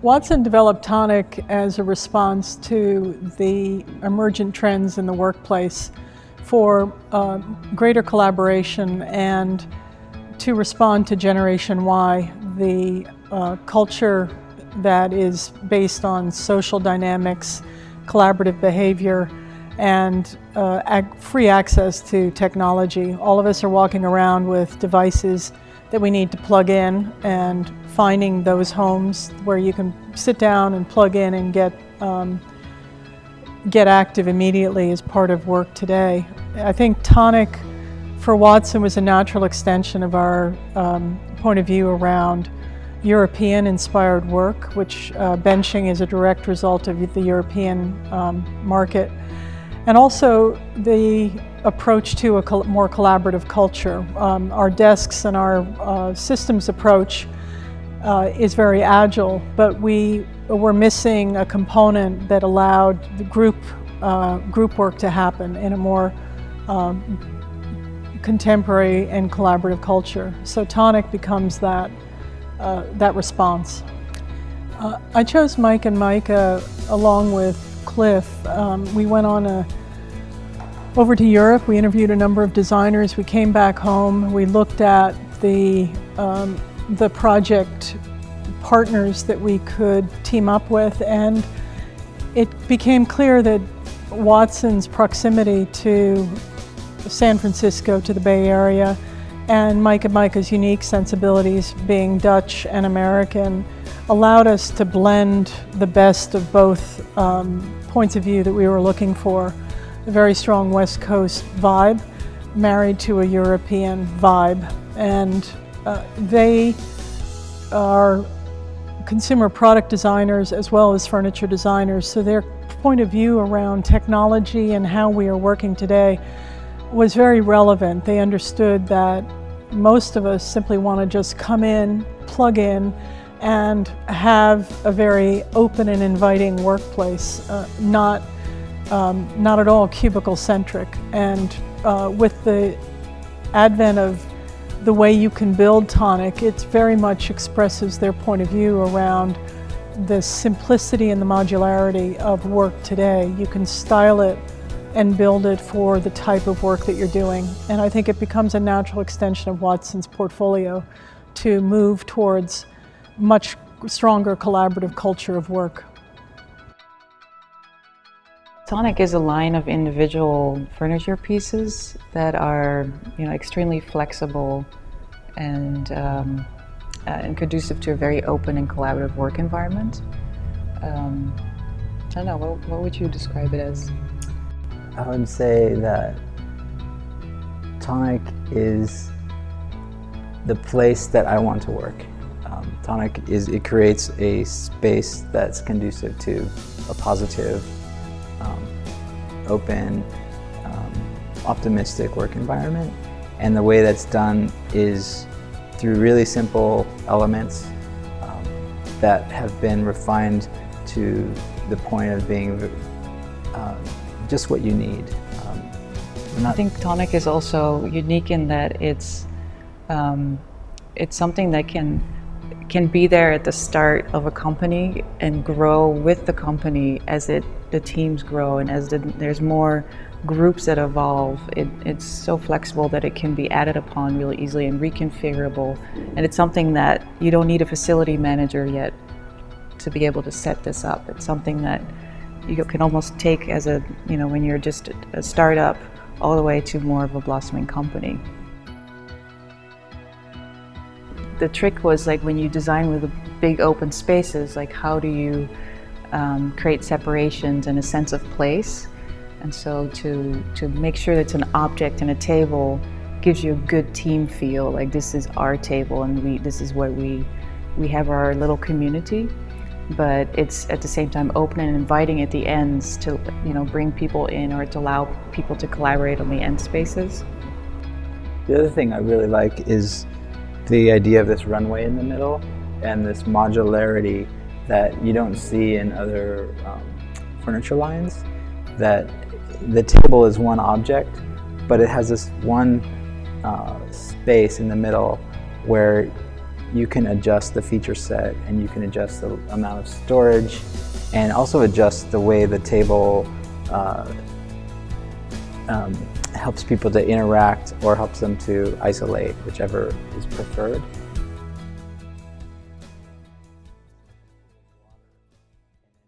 Watson developed Tonic as a response to the emergent trends in the workplace for greater collaboration and to respond to Generation Y, the culture that is based on social dynamics, collaborative behavior, and free access to technology. All of us are walking around with devices that we need to plug in, and finding those homes where you can sit down and plug in and get active immediately is part of work today. I think Tonic for Watson was a natural extension of our point of view around European-inspired work, which benching is a direct result of the European market, and also the approach to a more collaborative culture. Our desks and our systems approach is very agile, but we were missing a component that allowed the group work to happen in a more contemporary and collaborative culture. So Tonic becomes that response. I chose Mike and Micah along with Cliff. We went on over to Europe. We interviewed a number of designers. We came back home. We looked at the project partners that we could team up with, and it became clear that Watson's proximity to San Francisco, to the Bay Area, and Mike and Micah's unique sensibilities, being Dutch and American, allowed us to blend the best of both points of view that we were looking for. A very strong West Coast vibe married to a European vibe, and they are consumer product designers as well as furniture designers, so their point of view around technology and how we are working today was very relevant. They understood that most of us simply want to just come in, plug in, and have a very open and inviting workplace, not at all cubicle-centric. And with the advent of the way you can build Tonic, it very much expresses their point of view around the simplicity and the modularity of work today. You can style it and build it for the type of work that you're doing. And I think it becomes a natural extension of Watson's portfolio to move towards much stronger collaborative culture of work. Tonic is a line of individual furniture pieces that are, extremely flexible and conducive to a very open and collaborative work environment. I don't know, what would you describe it as? I would say that Tonic is the place that I want to work. Tonic it creates a space that's conducive to a positive, open, optimistic work environment. And the way that's done is through really simple elements that have been refined to the point of being just what you need. I think Tonic is also unique in that it's something that can be there at the start of a company and grow with the company as the teams grow and as there's more groups that evolve. It's so flexible that it can be added upon really easily and reconfigurable. And it's something that you don't need a facility manager yet to be able to set this up. It's something that you can almost take as when you're just a startup all the way to more of a blossoming company. The trick was when you design with the big open spaces, how do you create separations and a sense of place? And so to make sure that it's an object and a table gives you a good team feel, this is our table and this is what we have our little community. But it's at the same time open and inviting at the ends to bring people in or to allow people to collaborate on the end spaces. The other thing I really like is the idea of this runway in the middle and this modularity that you don't see in other furniture lines. That the table is one object, but it has this one space in the middle where you can adjust the feature set, and you can adjust the amount of storage, and also adjust the way the table helps people to interact or helps them to isolate, whichever is preferred.